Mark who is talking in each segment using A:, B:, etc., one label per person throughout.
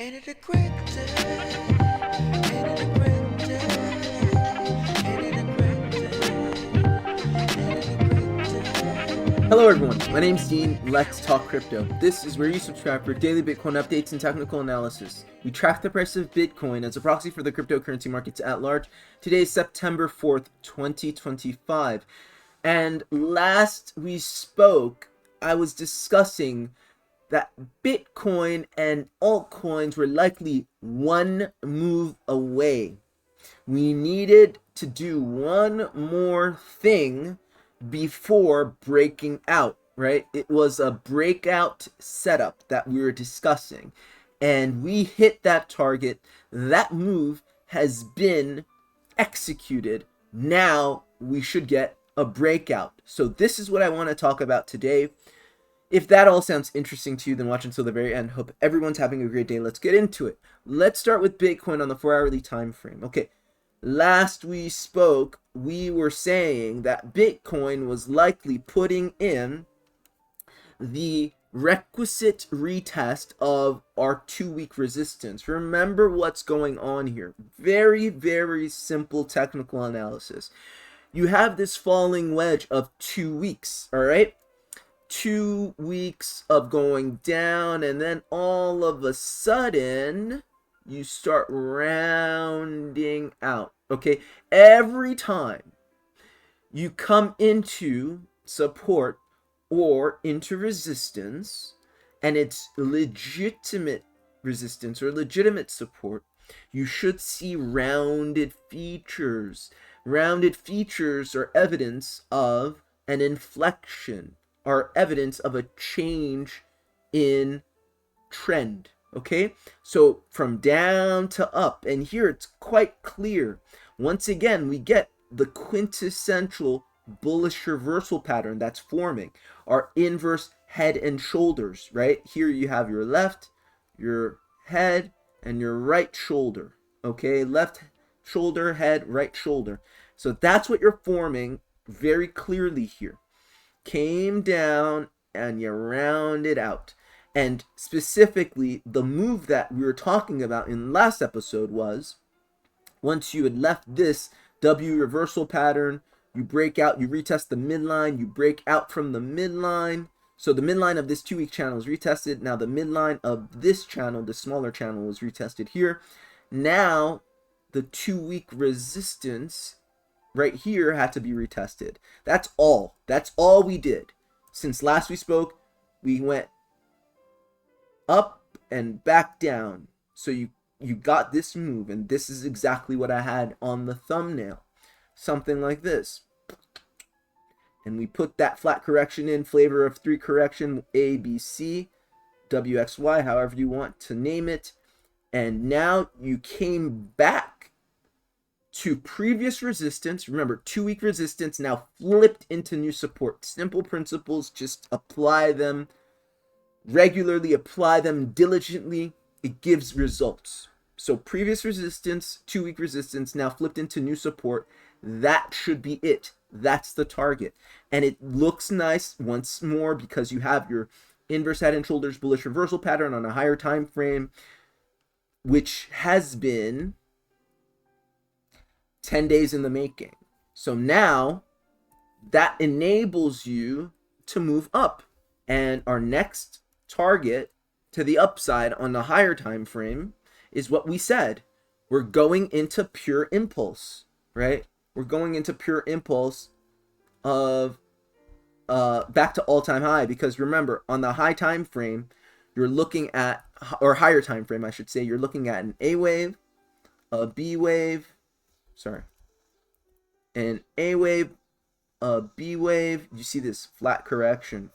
A: Ain't it a great day? Ain't it a great day? Ain't it a great day? Ain't it a great day?
B: Hello everyone, my name's Dean. Let's talk crypto. This is where you subscribe for daily Bitcoin updates and technical analysis. We track the price of Bitcoin as a proxy for the cryptocurrency markets at large. Today is September 4th, 2025. And last we spoke, I was discussing that Bitcoin and altcoins were likely one move away. We needed to do one more thing before breaking out, right? It was a breakout setup that we were discussing, and we hit that target. That move has been executed. Now we should get a breakout. So this is what I want to talk about today. If that all sounds interesting to you, then watch until the very end. Hope everyone's having a great day. Let's get into it. Let's start with Bitcoin on the 4-hourly time frame. Okay, last we spoke, we were saying that Bitcoin was likely putting in the requisite retest of our 2-week resistance. Remember what's going on here. Very, very simple technical analysis. You have this falling wedge of 2 weeks, all right? 2 weeks of going down, and then all of a sudden you start rounding out. Okay, every time you come into support or into resistance and it's legitimate resistance or legitimate support, you should see rounded features. Rounded features are evidence of an inflection, are evidence of a change in trend. Okay, so from down to up, and here it's quite clear. Once again, we get the quintessential bullish reversal pattern that's forming, our inverse head and shoulders. Right here you have your left, your head, and your right shoulder. Okay, left shoulder, head, right shoulder. So that's what you're forming very clearly here. Came down and you rounded out. And specifically, the move that we were talking about in last episode was, once you had left this W reversal pattern, you break out, you retest the midline, you break out from the midline. So the midline of this 2-week channel is retested. Now the midline of this channel, the smaller channel, was retested here. Now the 2-week resistance right here had to be retested. That's all. That's all we did. Since last we spoke, we went up and back down. So you got this move, and this is exactly what I had on the thumbnail. Something like this. And we put that flat correction in, flavor of 3 correction, A, B, C, W, X, Y, however you want to name it. And now you came back to previous resistance. Remember, 2-week resistance now flipped into new support. Simple principles, just apply them regularly, apply them diligently. It gives results. So previous resistance, 2-week resistance, now flipped into new support. That should be it. That's the target. And it looks nice once more because you have your inverse head and shoulders bullish reversal pattern on a higher time frame, which has been 10 days in the making. So now that enables you to move up. And our next target to the upside on the higher time frame is what we said. We're going into pure impulse, right? We're going into pure impulse of back to all-time high, because remember, on the high time frame, you're looking at, or higher time frame, I should say, you're looking at an A wave, a B wave, an A wave, a B wave. You see this flat correction,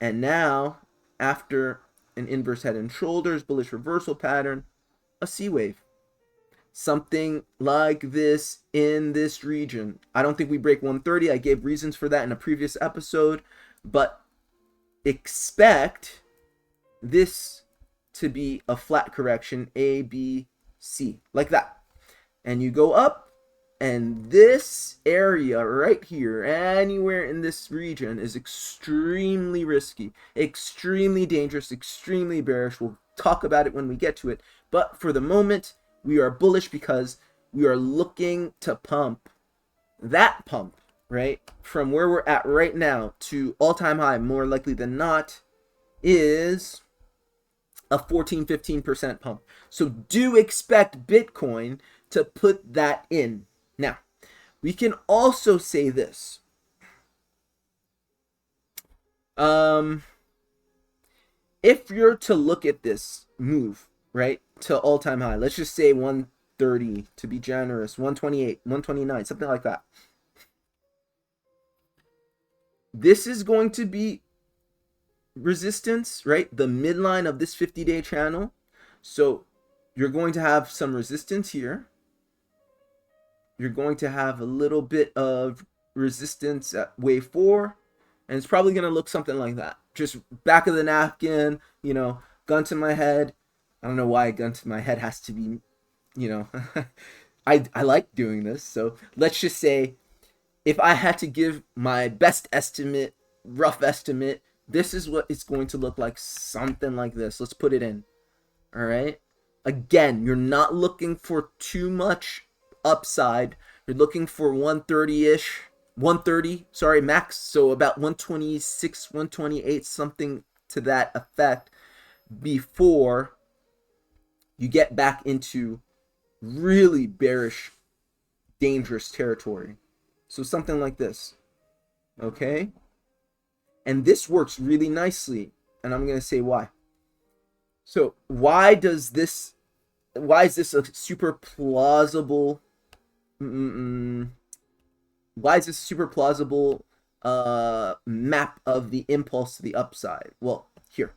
B: and now after an inverse head and shoulders bullish reversal pattern, a C wave. Something like this in this region. I don't think we break 130. I gave reasons for that in a previous episode, but expect this to be a flat correction, A, B, C, like that. And you go up, and this area right here, anywhere in this region, is extremely risky, extremely dangerous, extremely bearish. We'll talk about it when we get to it. But for the moment, we are bullish because we are looking to pump that pump, right? From where we're at right now to all-time high, more likely than not, is a 14-15% pump. So do expect Bitcoin to put that in. Now, we can also say this. If you're to look at this move, right, to all-time high, let's just say 130 to be generous, 128, 129, something like that. This is going to be resistance, right? The midline of this 50-day channel. So you're going to have some resistance here. You're going to have a little bit of resistance at wave 4, and it's probably going to look something like that. Just back of the napkin, you know, gun to my head. I don't know why a gun to my head has to be, you know, I like doing this. So let's just say if I had to give my best estimate, rough estimate, this is what it's going to look like, something like this. Let's put it in. All right. Again, you're not looking for too much upside. You're looking for 130-ish, 130, sorry, max. So about 126, 128, something to that effect before you get back into really bearish, dangerous territory. So something like this. Okay. And this works really nicely. And I'm going to say why. So why is this a super plausible map of the impulse to the upside? Well, here.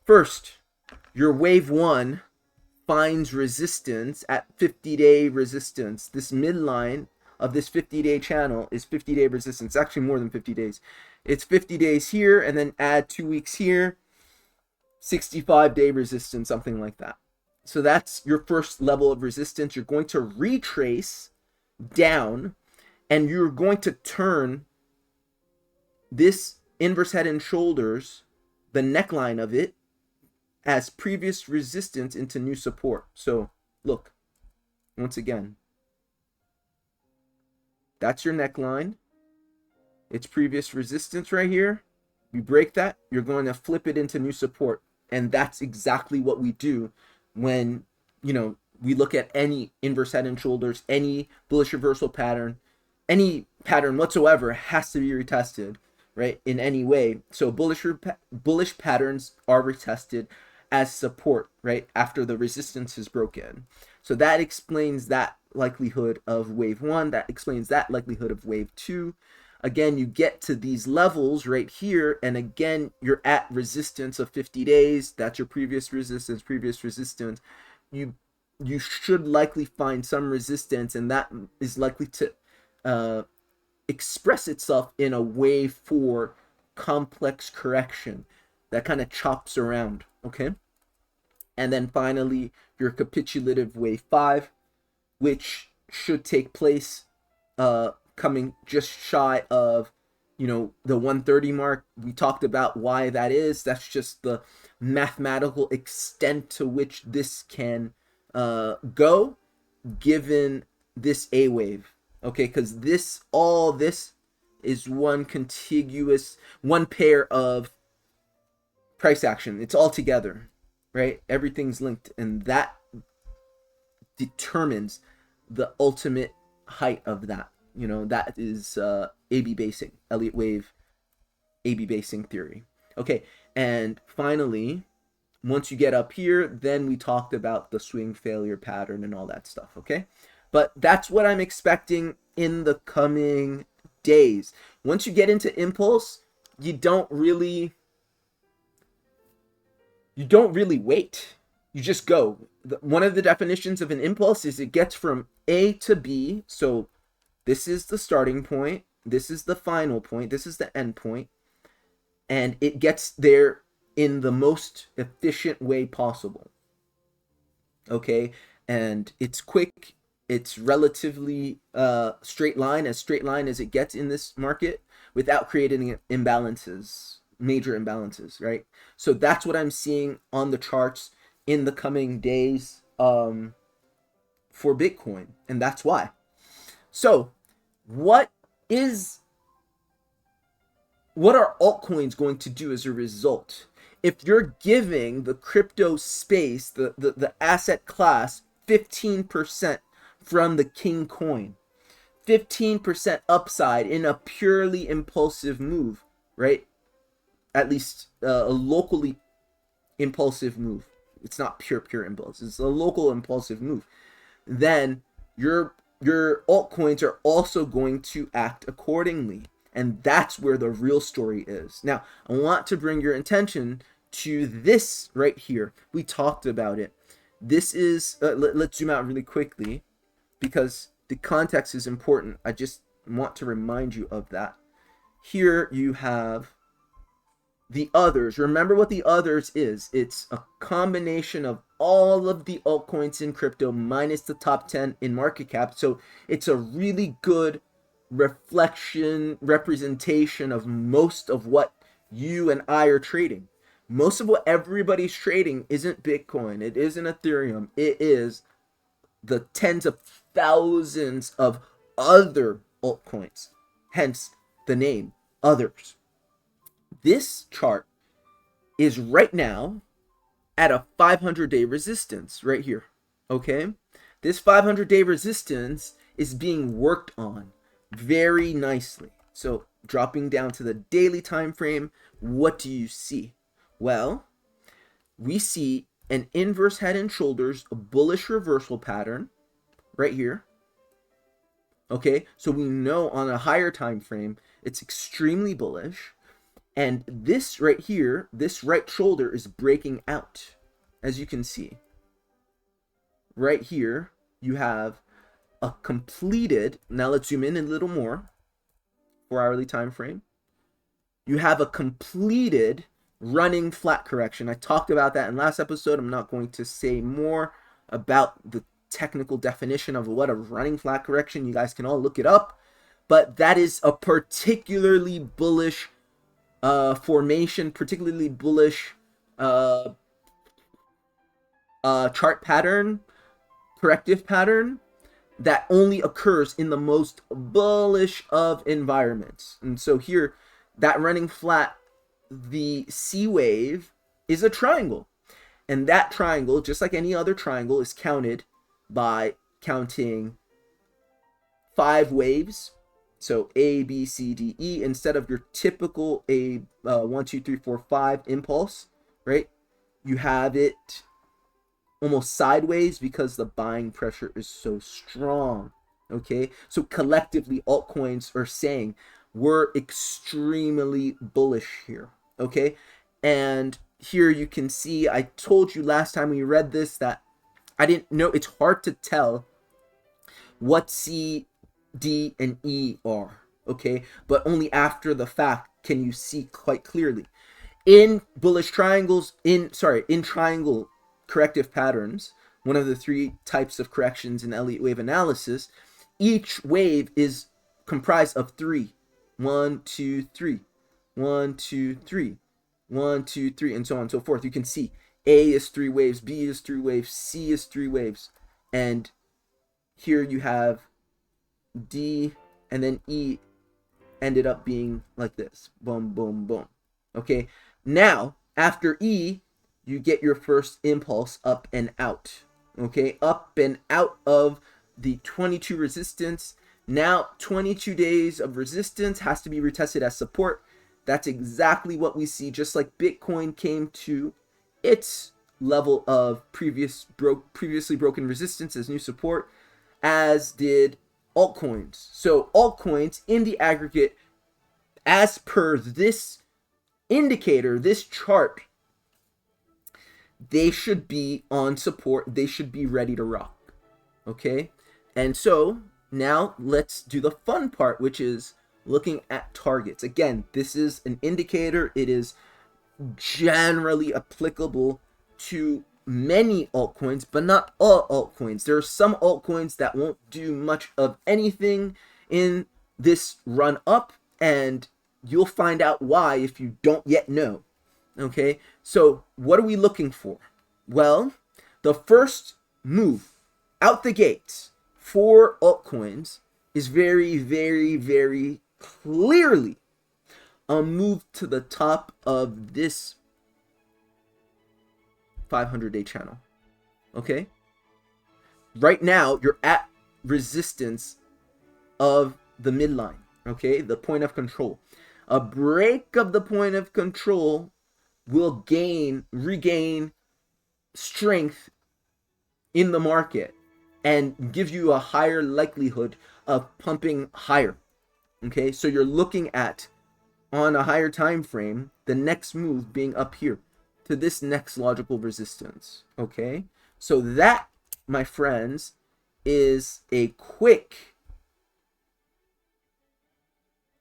B: First, your wave 1 finds resistance at 50-day resistance. This midline of this 50-day channel is 50-day resistance. Actually more than 50 days. It's 50 days here, and then add 2 weeks here, 65-day resistance, something like that. So that's your first level of resistance. You're going to retrace down, and you're going to turn this inverse head and shoulders, the neckline of it, as previous resistance into new support. So look, once again, that's your neckline. It's previous resistance right here. You break that, you're going to flip it into new support. And that's exactly what we do when, you know, we look at any inverse head and shoulders, any bullish reversal pattern, any pattern whatsoever has to be retested, right, in any way. So bullish patterns are retested as support, right, after the resistance is broken. So that explains that likelihood of wave 1. That explains that likelihood of wave 2. Again, you get to these levels right here, and again, you're at resistance of 50 days. That's your previous resistance, You should likely find some resistance, and that is likely to express itself in a wave 4 complex correction that kind of chops around, okay? And then finally, your capitulative wave 5, which should take place coming just shy of, you know, the 130 mark. We talked about why that is. That's just the mathematical extent to which this can go given this A wave. Okay, because all this is one pair of price action. It's all together, right? Everything's linked, and that determines the ultimate height of that. You know, that is AB basing, Elliott wave AB basing theory. Okay, and finally, once you get up here, then we talked about the swing failure pattern and all that stuff, okay? But that's what I'm expecting in the coming days. Once you get into impulse, you don't really wait. You just go. One of the definitions of an impulse is it gets from A to B. So this is the starting point. This is the final point. This is the end point. And it gets there in the most efficient way possible. Okay? And it's quick. It's relatively straight line as it gets in this market without creating imbalances. major imbalances, right? So that's what I'm seeing on the charts in the coming days for Bitcoin, and that's why. So what is what are altcoins going to do as a result? If you're giving the crypto space, the asset class, 15% from the king coin, 15% upside in a purely impulsive move, right? At least a locally impulsive move. It's not pure impulse. It's a local impulsive move. Then your altcoins are also going to act accordingly. And that's where the real story is. Now, I want to bring your attention to this right here. We talked about it. This is, let's zoom out really quickly because the context is important. I just want to remind you of that. Here you have the others. Remember what the others is. It's a combination of all of the altcoins in crypto minus the top 10 in market cap. So it's a really good representation of most of what you and I are trading. Most of what everybody's trading isn't Bitcoin. It isn't Ethereum. It is the tens of thousands of other altcoins. Hence the name, others. This chart is right now at a 500-day resistance right here, okay? This 500-day resistance is being worked on very nicely. So dropping down to the daily time frame, what do you see? Well, we see an inverse head and shoulders, a bullish reversal pattern right here. Okay, so we know on a higher time frame, it's extremely bullish. And this right here, this right shoulder is breaking out, as you can see. Right here, you have a completed, now let's zoom in a little more, 4-hourly time frame. You have a completed running flat correction. I talked about that in last episode. I'm not going to say more about the technical definition of what a running flat correction. You guys can all look it up. But that is a particularly bullish formation, particularly bullish chart pattern, corrective pattern that only occurs in the most bullish of environments. And so here, that running flat, the C wave is a triangle. And that triangle, just like any other triangle, is counted by counting 5 waves. So A, B, C, D, E, instead of your typical 1, 2, 3, 4, 5 impulse, right? You have it almost sideways because the buying pressure is so strong, okay? So collectively, altcoins are saying we're extremely bullish here, okay? And here you can see, I told you last time we read this that I didn't know, it's hard to tell what C, D, and E are, okay? But only after the fact can you see quite clearly. In bullish triangles, in triangle corrective patterns, one of the 3 types of corrections in Elliott wave analysis, each wave is comprised of 3. 1, 2, 3. 1, 2, 3. 1, 2, 3, and so on and so forth. You can see A is 3 waves, B is 3 waves, C is 3 waves, and here you have D, and then E ended up being like this. Boom, boom, boom. Okay, now after E, you get your first impulse up and out. Okay, up and out of the 22 resistance. Now 22 days of resistance has to be retested as support. That's exactly what we see, just like Bitcoin came to its level of previously broken resistance as new support, as did altcoins. So altcoins in the aggregate, as per this indicator, this chart, they should be on support. They should be ready to rock. Okay? And so now let's do the fun part, which is looking at targets. Again, this is an indicator. It is generally applicable to many altcoins, but not all altcoins. There are some altcoins that won't do much of anything in this run up, and you'll find out why if you don't yet know. Okay, so what are we looking for? Well, the first move out the gates for altcoins is very, very, very clearly a move to the top of this 500-day channel. Okay, right now you're at resistance of the midline. Okay, the point of control. A break of the point of control will regain strength in the market and give you a higher likelihood of pumping higher. Okay, so you're looking at, on a higher time frame, the next move being up here to this next logical resistance. Okay, so that, my friends, is a quick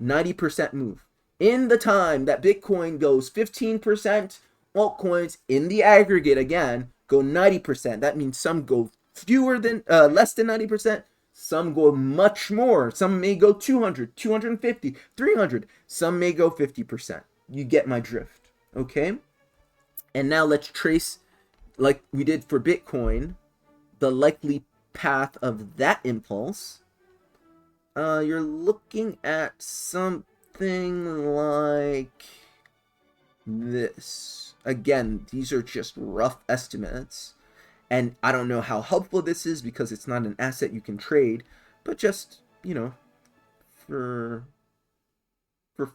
B: 90% move. In the time that Bitcoin goes 15%, altcoins in the aggregate again go 90%. That means some go less than 90%. Some go much more. Some may go 200, 250, 300. Some may go 50%. You get my drift. Okay? And now let's trace, like we did for Bitcoin, the likely path of that impulse. You're looking at something like this. Again, these are just rough estimates, and I don't know how helpful this is because it's not an asset you can trade, but just, you know, for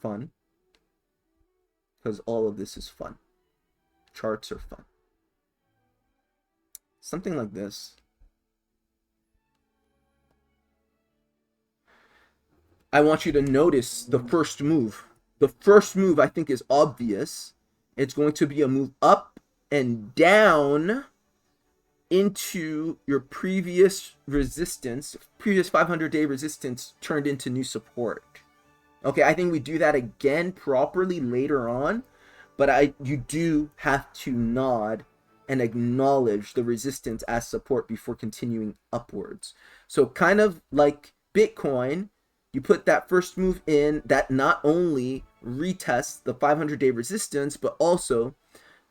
B: fun, because all of this is fun. Charts are fun. Something like this. I want you to notice the first move. The first move I think is obvious. It's going to be a move up and down into your previous resistance, previous 500-day resistance turned into new support. Okay, I think we do that again properly later on, but you do have to nod and acknowledge the resistance as support before continuing upwards. So kind of like Bitcoin, you put that first move in that not only retests the 500-day resistance, but also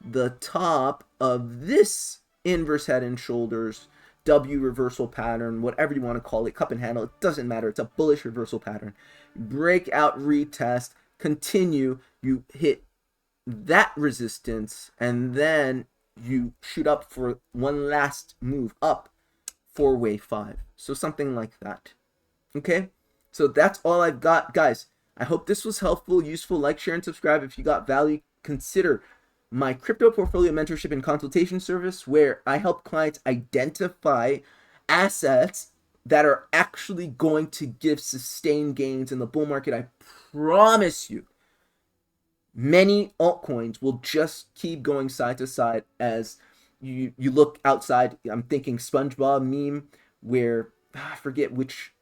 B: the top of this inverse head and shoulders, W reversal pattern, whatever you want to call it, cup and handle, it doesn't matter. It's a bullish reversal pattern. Breakout, retest, continue, you hit that resistance, and then you shoot up for one last move up for wave 5. So something like that. Okay? So that's all I've got, guys. I hope this was helpful, useful. Like, share, and subscribe. If you got value, consider my crypto portfolio mentorship and consultation service, where I help clients identify assets that are actually going to give sustained gains in the bull market. I promise you, many altcoins will just keep going side to side as you look outside. I'm thinking SpongeBob meme where I forget which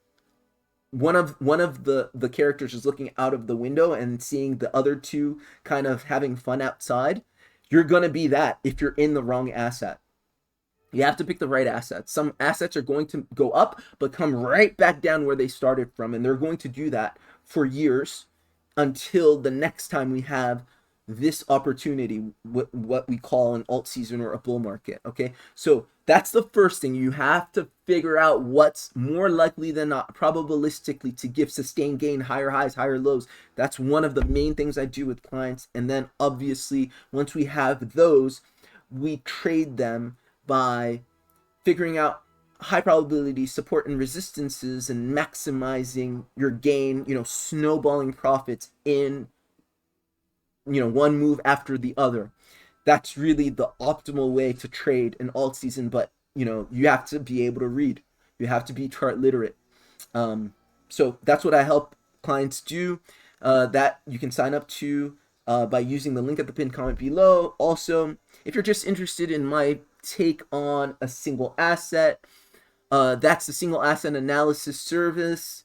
B: one of the characters is looking out of the window and seeing the other two kind of having fun outside. You're gonna be that if you're in the wrong asset. You have to pick the right assets. Some assets are going to go up but come right back down where they started from, and they're going to do that for years until the next time we have this opportunity, what we call an alt season or a bull market. Okay, so that's the first thing. You have to figure out what's more likely than not, probabilistically, to give sustained gain, higher highs, higher lows. That's one of the main things I do with clients. And then obviously once we have those, we trade them by figuring out high probability support and resistances and maximizing your gain, snowballing profits in one move after the other. That's really the optimal way to trade an alt season, but you have to be able to read. You have to be chart literate. So that's what I help clients do, that you can sign up to by using the link at the pinned comment below. Also, if you're just interested in my take on a single asset, that's the single asset analysis service.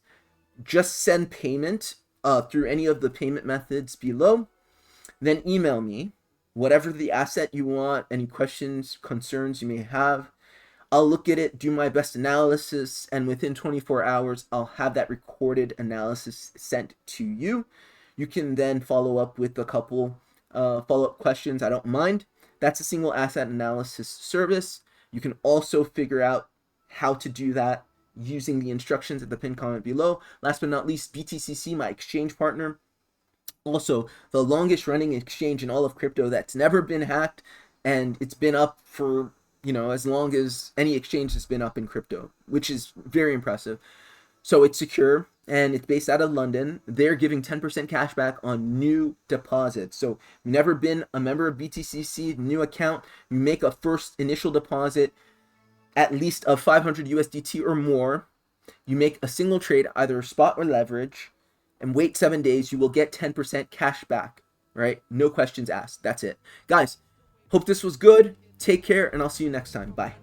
B: Just send payment through any of the payment methods below. Then email me whatever the asset you want, any questions, concerns you may have. I'll look at it, do my best analysis, and within 24 hours, I'll have that recorded analysis sent to you. You can then follow up with a couple follow-up questions. I don't mind. That's a single asset analysis service. You can also figure out how to do that using the instructions at the pinned comment below. Last but not least, BTCC, my exchange partner. Also, the longest running exchange in all of crypto that's never been hacked, and it's been up for, as long as any exchange has been up in crypto, which is very impressive. So it's secure, and it's based out of London. They're giving 10% cash back on new deposits. So you've never been a member of BTCC, new account, you make a first initial deposit at least of 500 USDT or more. You make a single trade, either spot or leverage, and wait 7 days, you will get 10% cash back, right? No questions asked. That's it. Guys, hope this was good. Take care, and I'll see you next time. Bye.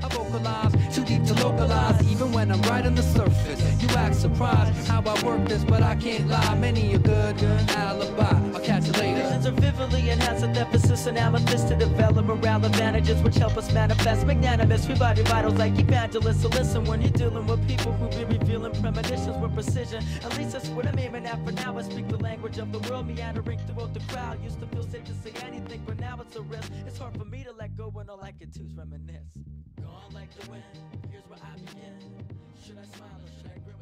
A: I vocalize, too deep to localize, even when I'm right on the surface. You act surprised how I work this, but I can't lie. Many a good alibi. I'll catch you later. Visions are vividly enhanced with emphasis and amethyst to develop morale advantages which help us manifest. Magnanimous, we body vitals like evangelists. So listen when you're dealing with people who be revealing premonitions with precision. At least that's what I'm aiming at for now. I speak the language of the world, meandering throughout the crowd. Used to feel safe to say anything, but now it's a risk. It's hard for me to let go when all I can do is reminisce. Gone like the wind, here's where I begin. Should I smile or should I grin?